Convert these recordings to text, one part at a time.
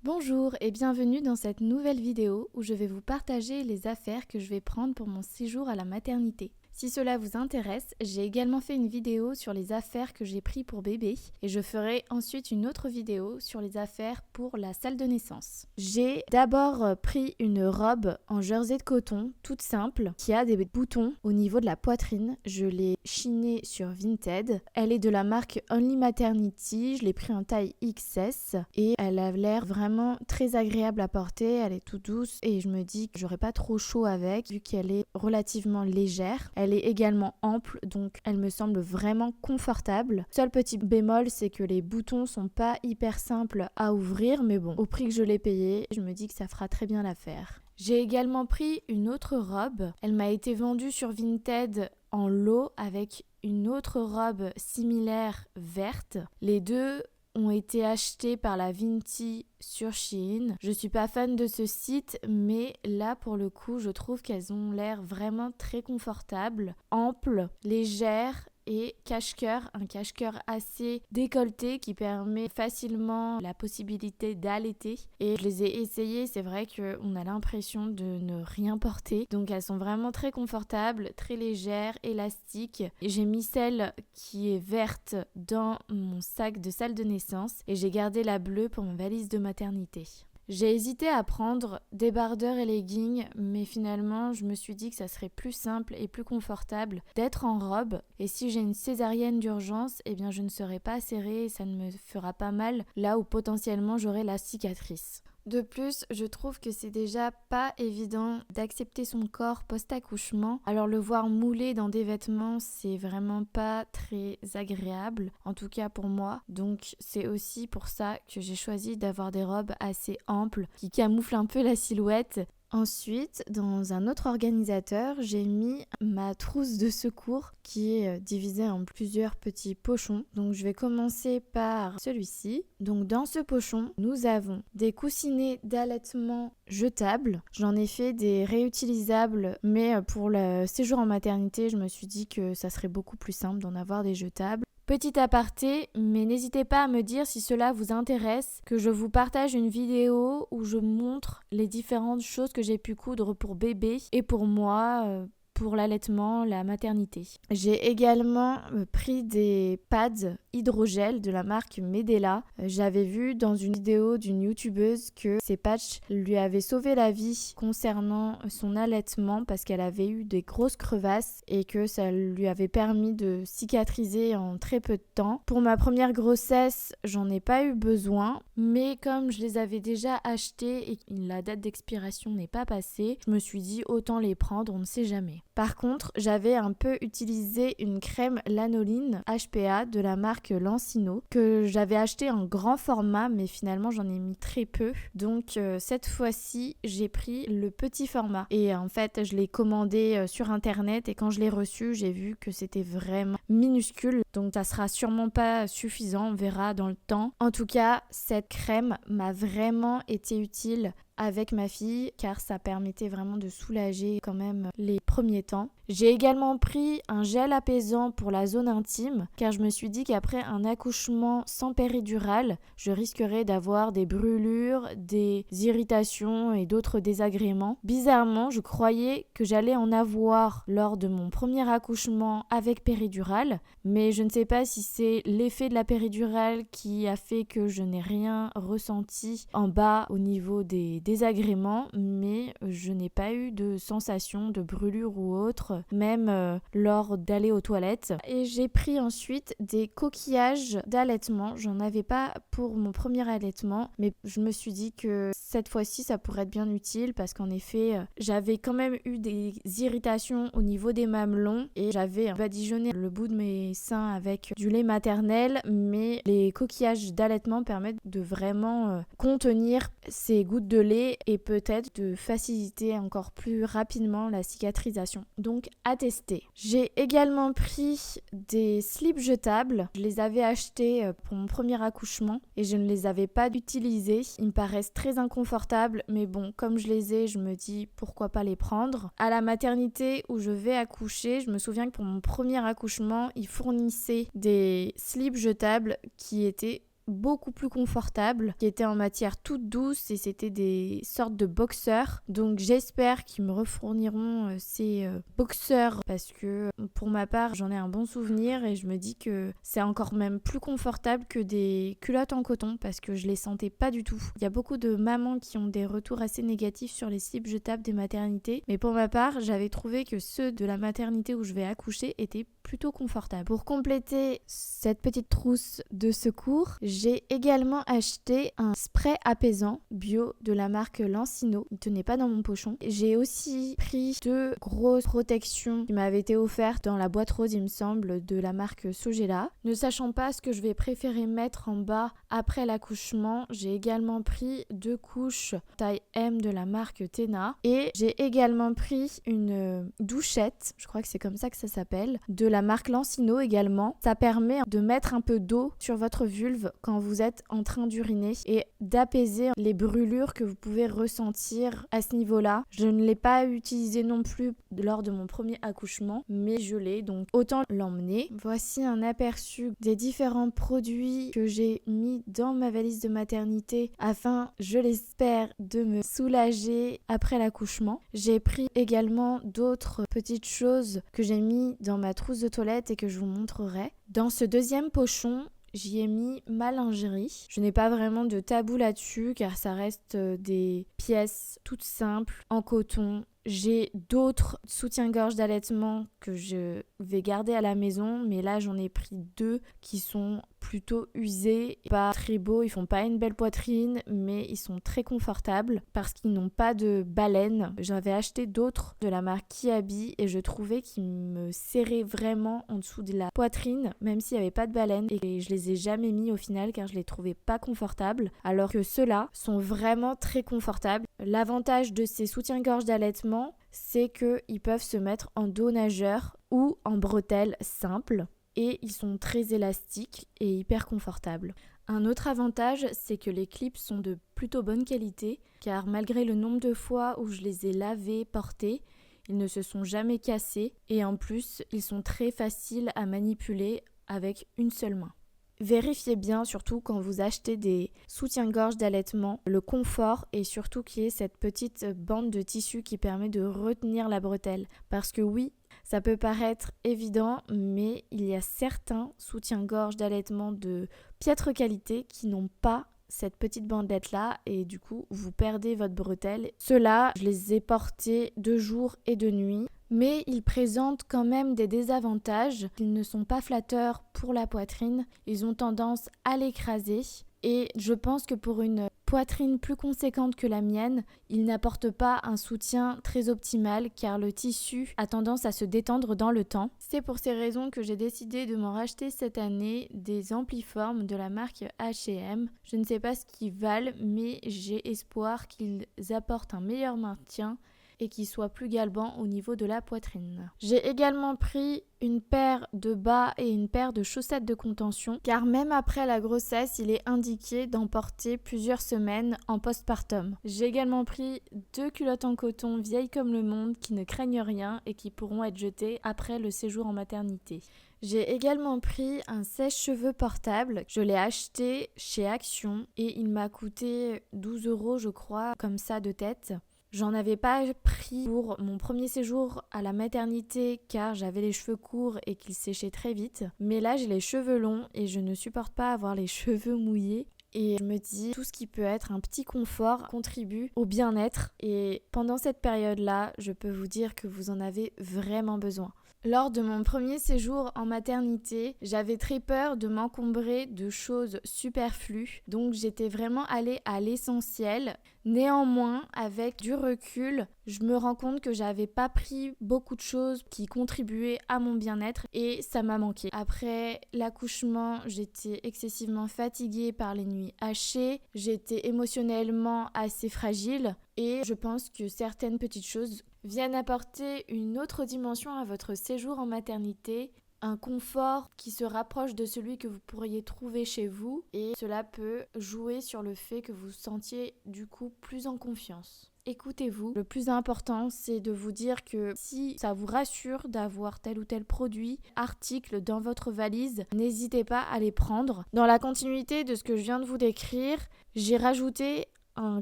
Bonjour et bienvenue dans cette nouvelle vidéo où je vais vous partager les affaires que je vais prendre pour mon séjour à la maternité. Si cela vous intéresse, j'ai également fait une vidéo sur les affaires que j'ai pris pour bébé et je ferai ensuite une autre vidéo sur les affaires pour la salle de naissance. J'ai d'abord pris une robe en jersey de coton toute simple qui a des boutons au niveau de la poitrine. Je l'ai chinée sur Vinted. Elle est de la marque Only Maternity. Je l'ai pris en taille XS et elle a l'air vraiment très agréable à porter. Elle est toute douce et je me dis que j'aurai pas trop chaud avec vu qu'elle est relativement légère. Elle est également ample, donc elle me semble vraiment confortable. Seul petit bémol, c'est que les boutons sont pas hyper simples à ouvrir, mais bon, au prix que je l'ai payé, je me dis que ça fera très bien l'affaire. J'ai également pris une autre robe. Elle m'a été vendue sur Vinted en lot avec une autre robe similaire verte. Les deux ont été achetés par la Vinti sur Shein. Je suis pas fan de ce site, mais là pour le coup, je trouve qu'elles ont l'air vraiment très confortables, amples, légères et cache-cœur, un cache-cœur assez décolleté qui permet facilement la possibilité d'allaiter. Et je les ai essayées, c'est vrai qu'on a l'impression de ne rien porter. Donc elles sont vraiment très confortables, très légères, élastiques. Et j'ai mis celle qui est verte dans mon sac de salle de naissance et j'ai gardé la bleue pour ma valise de maternité. J'ai hésité à prendre débardeur et leggings, mais finalement je me suis dit que ça serait plus simple et plus confortable d'être en robe. Et si j'ai une césarienne d'urgence, eh bien je ne serai pas serrée et ça ne me fera pas mal là où potentiellement j'aurai la cicatrice. De plus, je trouve que c'est déjà pas évident d'accepter son corps post-accouchement. Alors le voir moulé dans des vêtements, c'est vraiment pas très agréable, en tout cas pour moi. Donc c'est aussi pour ça que j'ai choisi d'avoir des robes assez amples qui camouflent un peu la silhouette. Ensuite, dans un autre organisateur, j'ai mis ma trousse de secours qui est divisée en plusieurs petits pochons. Donc je vais commencer par celui-ci. Donc dans ce pochon, nous avons des coussinets d'allaitement jetables. J'en ai fait des réutilisables, mais pour le séjour en maternité, je me suis dit que ça serait beaucoup plus simple d'en avoir des jetables. Petit aparté, mais n'hésitez pas à me dire si cela vous intéresse, que je vous partage une vidéo où je montre les différentes choses que j'ai pu coudre pour bébé et pour moi, pour l'allaitement, la maternité. J'ai également pris des pads hydrogel de la marque Medela. J'avais vu dans une vidéo d'une youtubeuse que ces patchs lui avaient sauvé la vie concernant son allaitement parce qu'elle avait eu des grosses crevasses et que ça lui avait permis de cicatriser en très peu de temps. Pour ma première grossesse, j'en ai pas eu besoin, mais comme je les avais déjà achetés et que la date d'expiration n'est pas passée, je me suis dit autant les prendre, on ne sait jamais. Par contre, j'avais un peu utilisé une crème lanoline HPA de la marque Lancino que j'avais acheté en grand format, mais finalement j'en ai mis très peu. Donc cette fois-ci, j'ai pris le petit format. Et en fait, je l'ai commandé sur internet et quand je l'ai reçu, j'ai vu que c'était vraiment minuscule. Donc ça sera sûrement pas suffisant, on verra dans le temps. En tout cas, cette crème m'a vraiment été utile avec ma fille car ça permettait vraiment de soulager quand même les premiers temps. J'ai également pris un gel apaisant pour la zone intime car je me suis dit qu'après un accouchement sans péridurale, je risquerais d'avoir des brûlures, des irritations et d'autres désagréments. Bizarrement, je croyais que j'allais en avoir lors de mon premier accouchement avec péridurale, mais je ne sais pas si c'est l'effet de la péridurale qui a fait que je n'ai rien ressenti en bas au niveau des désagréments, mais je n'ai pas eu de sensation de brûlure ou autre, même lors d'aller aux toilettes. Et j'ai pris ensuite des coquillages d'allaitement. J'en avais pas pour mon premier allaitement, mais je me suis dit que cette fois-ci ça pourrait être bien utile parce qu'en effet j'avais quand même eu des irritations au niveau des mamelons et j'avais badigeonné le bout de mes seins avec du lait maternel, mais les coquillages d'allaitement permettent de vraiment contenir ces gouttes de lait et peut-être de faciliter encore plus rapidement la cicatrisation. Donc à tester. J'ai également pris des slips jetables. Je les avais achetés pour mon premier accouchement et je ne les avais pas utilisés. Ils me paraissent très inconfortables, mais bon, comme je les ai, je me dis pourquoi pas les prendre. À la maternité où je vais accoucher, je me souviens que pour mon premier accouchement, ils fournissaient des slips jetables qui étaient beaucoup plus confortables, qui étaient en matière toute douce et c'était des sortes de boxers. Donc j'espère qu'ils me refourniront ces boxers parce que pour ma part j'en ai un bon souvenir et je me dis que c'est encore même plus confortable que des culottes en coton parce que je les sentais pas du tout. Il y a beaucoup de mamans qui ont des retours assez négatifs sur les slips jetables des maternités, mais pour ma part j'avais trouvé que ceux de la maternité où je vais accoucher étaient plutôt confortables. Pour compléter cette petite trousse de secours, j'ai également acheté un spray apaisant bio de la marque Lancino. Il tenait pas dans mon pochon. J'ai aussi pris 2 grosses protections qui m'avaient été offertes dans la boîte rose, il me semble, de la marque Sogela. Ne sachant pas ce que je vais préférer mettre en bas après l'accouchement, j'ai également pris 2 couches taille M de la marque Tena et j'ai également pris une douchette, je crois que c'est comme ça que ça s'appelle, de la marque Lancino également. Ça permet de mettre un peu d'eau sur votre vulve quand vous êtes en train d'uriner et d'apaiser les brûlures que vous pouvez ressentir à ce niveau-là. Je ne l'ai pas utilisé non plus lors de mon premier accouchement, mais je l'ai, donc autant l'emmener. Voici un aperçu des différents produits que j'ai mis dans ma valise de maternité afin, je l'espère, de me soulager après l'accouchement. J'ai pris également d'autres petites choses que j'ai mis dans ma trousse de toilette et que je vous montrerai. Dans ce deuxième pochon, j'y ai mis ma lingerie. Je n'ai pas vraiment de tabou là-dessus car ça reste des pièces toutes simples en coton. J'ai d'autres soutiens-gorge d'allaitement que je vais garder à la maison, mais là j'en ai pris 2 qui sont plutôt usés, pas très beaux, ils font pas une belle poitrine, mais ils sont très confortables parce qu'ils n'ont pas de baleine. J'avais acheté d'autres de la marque Kiabi et je trouvais qu'ils me serraient vraiment en dessous de la poitrine, même s'il n'y avait pas de baleine, et je les ai jamais mis au final car je les trouvais pas confortables, alors que ceux-là sont vraiment très confortables. L'avantage de ces soutiens-gorge d'allaitement, c'est qu'ils peuvent se mettre en dos nageur ou en bretelles simples et ils sont très élastiques et hyper confortables. Un autre avantage, c'est que les clips sont de plutôt bonne qualité car malgré le nombre de fois où je les ai lavés, portés, ils ne se sont jamais cassés et en plus, ils sont très faciles à manipuler avec une seule main. Vérifiez bien, surtout quand vous achetez des soutiens-gorge d'allaitement, le confort et surtout qu'il y ait cette petite bande de tissu qui permet de retenir la bretelle. Parce que oui, ça peut paraître évident, mais il y a certains soutiens-gorge d'allaitement de piètre qualité qui n'ont pas cette petite bandelette là et du coup vous perdez votre bretelle. Ceux-là, je les ai portés de jour et de nuit. Mais ils présentent quand même des désavantages. Ils ne sont pas flatteurs pour la poitrine, ils ont tendance à l'écraser et je pense que pour une poitrine plus conséquente que la mienne, ils n'apportent pas un soutien très optimal car le tissu a tendance à se détendre dans le temps. C'est pour ces raisons que j'ai décidé de m'en racheter cette année des Ampliform de la marque H&M. Je ne sais pas ce qu'ils valent, mais j'ai espoir qu'ils apportent un meilleur maintien et qui soit plus galbant au niveau de la poitrine. J'ai également pris une paire de bas et une paire de chaussettes de contention car même après la grossesse, il est indiqué d'en porter plusieurs semaines en postpartum. J'ai également pris 2 culottes en coton vieilles comme le monde qui ne craignent rien et qui pourront être jetées après le séjour en maternité. J'ai également pris un sèche-cheveux portable. Je l'ai acheté chez Action et il m'a coûté 12 € je crois, comme ça de tête. J'en avais pas pris pour mon premier séjour à la maternité car j'avais les cheveux courts et qu'ils séchaient très vite. Mais là, j'ai les cheveux longs et je ne supporte pas avoir les cheveux mouillés. Et je me dis, tout ce qui peut être un petit confort contribue au bien-être. Et pendant cette période-là, je peux vous dire que vous en avez vraiment besoin. Lors de mon premier séjour en maternité, j'avais très peur de m'encombrer de choses superflues. Donc j'étais vraiment allée à l'essentiel. Néanmoins, avec du recul, je me rends compte que j'avais pas pris beaucoup de choses qui contribuaient à mon bien-être et ça m'a manqué. Après l'accouchement, j'étais excessivement fatiguée par les nuits hachées, j'étais émotionnellement assez fragile et je pense que certaines petites choses viennent apporter une autre dimension à votre séjour en maternité, un confort qui se rapproche de celui que vous pourriez trouver chez vous et cela peut jouer sur le fait que vous vous sentiez du coup plus en confiance. écoutez-vous. Le plus important, c'est de vous dire que si ça vous rassure d'avoir tel ou tel produit, article dans votre valise, n'hésitez pas à les prendre. Dans la continuité de ce que je viens de vous décrire, j'ai rajouté un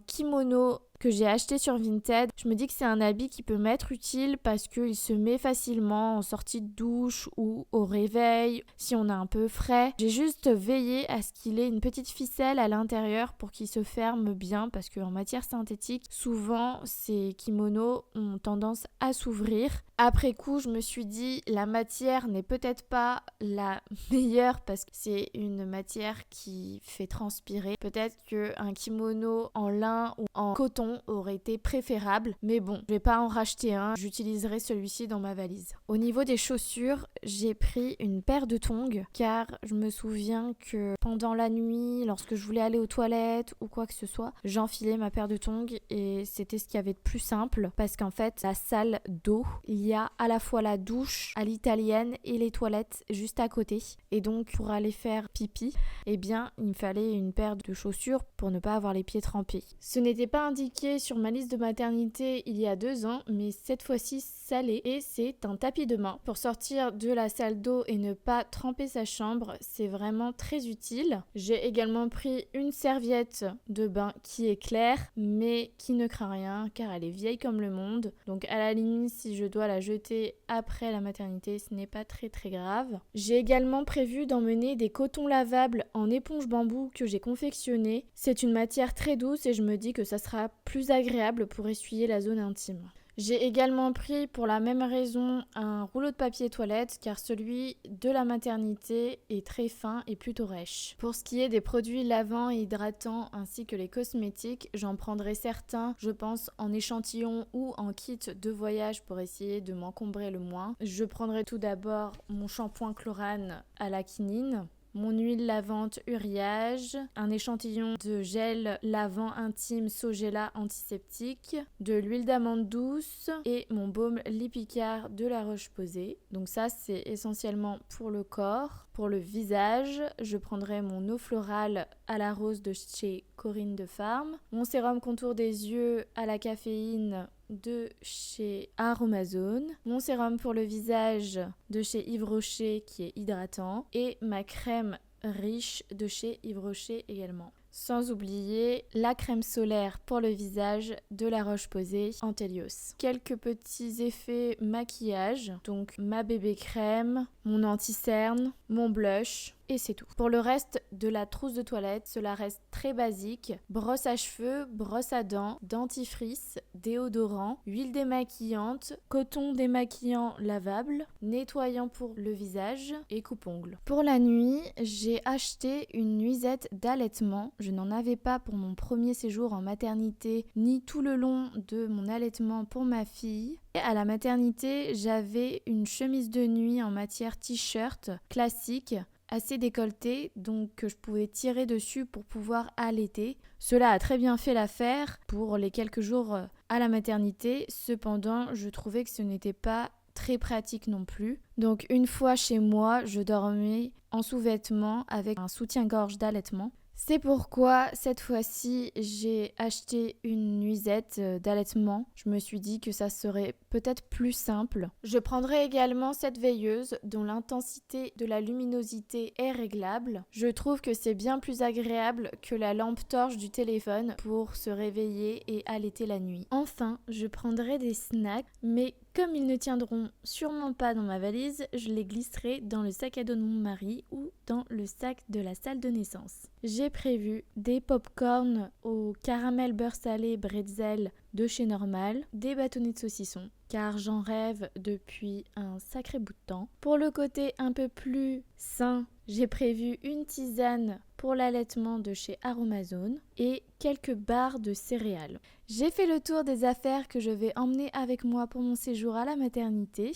kimono que j'ai acheté sur Vinted. Je me dis que c'est un habit qui peut m'être utile parce qu'il se met facilement en sortie de douche ou au réveil si on est un peu frais. J'ai juste veillé à ce qu'il ait une petite ficelle à l'intérieur pour qu'il se ferme bien parce qu'en matière synthétique, souvent ces kimonos ont tendance à s'ouvrir. Après coup, je me suis dit la matière n'est peut-être pas la meilleure parce que c'est une matière qui fait transpirer. Peut-être qu'un kimono en lin ou en coton aurait été préférable, mais bon, je vais pas en racheter un, j'utiliserai celui-ci dans ma valise. Au niveau des chaussures, j'ai pris une paire de tongs car je me souviens que pendant la nuit, lorsque je voulais aller aux toilettes ou quoi que ce soit, j'enfilais ma paire de tongs et c'était ce qu'il y avait de plus simple parce qu'en fait, la salle d'eau, il y a à la fois la douche à l'italienne et les toilettes juste à côté. Et donc, pour aller faire pipi, eh bien, il me fallait une paire de chaussures pour ne pas avoir les pieds trempés. Ce n'était pas indiqué sur ma liste de maternité il y a 2 ans, mais cette fois-ci ça l'est et c'est un tapis de main. Pour sortir de la salle d'eau et ne pas tremper sa chambre, c'est vraiment très utile. J'ai également pris une serviette de bain qui est claire, mais qui ne craint rien car elle est vieille comme le monde. Donc à la limite, si je dois la jeter après la maternité, ce n'est pas très grave. J'ai également prévu d'emmener des cotons lavables en éponge bambou que j'ai confectionnés. C'est une matière très douce et je me dis que ça sera plus agréable pour essuyer la zone intime. J'ai également pris pour la même raison un rouleau de papier toilette car celui de la maternité est très fin et plutôt rêche. Pour ce qui est des produits lavants et hydratants ainsi que les cosmétiques, j'en prendrai certains, je pense, en échantillon ou en kit de voyage pour essayer de m'encombrer le moins. Je prendrai tout d'abord mon shampoing Chlorane à la quinine, mon huile lavante Uriage, un échantillon de gel lavant intime Sogela antiseptique, de l'huile d'amande douce et mon baume Lipicard de La Roche-Posay. Donc ça, c'est essentiellement pour le corps. Pour le visage, je prendrai mon eau florale à la rose de chez Corinne de Farm, mon sérum contour des yeux à la caféine de chez Aromazone, mon sérum pour le visage de chez Yves Rocher qui est hydratant et ma crème riche de chez Yves Rocher également. Sans oublier la crème solaire pour le visage de La Roche-Posay Antelios. Quelques petits effets maquillage, donc ma bébé crème, mon anti-cerne, mon blush et c'est tout. Pour le reste de la trousse de toilette, cela reste très basique. Brosse à cheveux, brosse à dents, dentifrice, déodorant, huile démaquillante, coton démaquillant lavable, nettoyant pour le visage et coupe-ongles. Pour la nuit, j'ai acheté une nuisette d'allaitement. Je n'en avais pas pour mon premier séjour en maternité, ni tout le long de mon allaitement pour ma fille. Et à la maternité, j'avais une chemise de nuit en matière t-shirt classique, assez décolletée, donc que je pouvais tirer dessus pour pouvoir allaiter. Cela a très bien fait l'affaire pour les quelques jours à la maternité. Cependant, je trouvais que ce n'était pas très pratique non plus. Donc une fois chez moi, je dormais en sous-vêtements avec un soutien-gorge d'allaitement. C'est pourquoi cette fois-ci j'ai acheté une nuisette d'allaitement. Je me suis dit que ça serait peut-être plus simple. Je prendrai également cette veilleuse dont l'intensité de la luminosité est réglable. Je trouve que c'est bien plus agréable que la lampe torche du téléphone pour se réveiller et allaiter la nuit. Enfin, je prendrai des snacks, mais comme ils ne tiendront sûrement pas dans ma valise, je les glisserai dans le sac à dos de mon mari ou dans le sac de la salle de naissance. J'ai prévu des pop-corn au caramel beurre salé bretzel de chez Normal, des bâtonnets de saucisson, car j'en rêve depuis un sacré bout de temps. Pour le côté un peu plus sain, j'ai prévu une tisane pour l'allaitement de chez Aromazone et quelques barres de céréales. J'ai fait le tour des affaires que je vais emmener avec moi pour mon séjour à la maternité.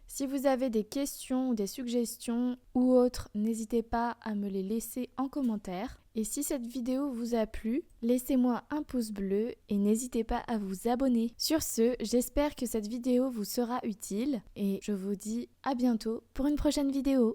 Si vous avez des questions ou des suggestions ou autres, n'hésitez pas à me les laisser en commentaire. Et si cette vidéo vous a plu, laissez-moi un pouce bleu et n'hésitez pas à vous abonner. Sur ce, j'espère que cette vidéo vous sera utile et je vous dis à bientôt pour une prochaine vidéo.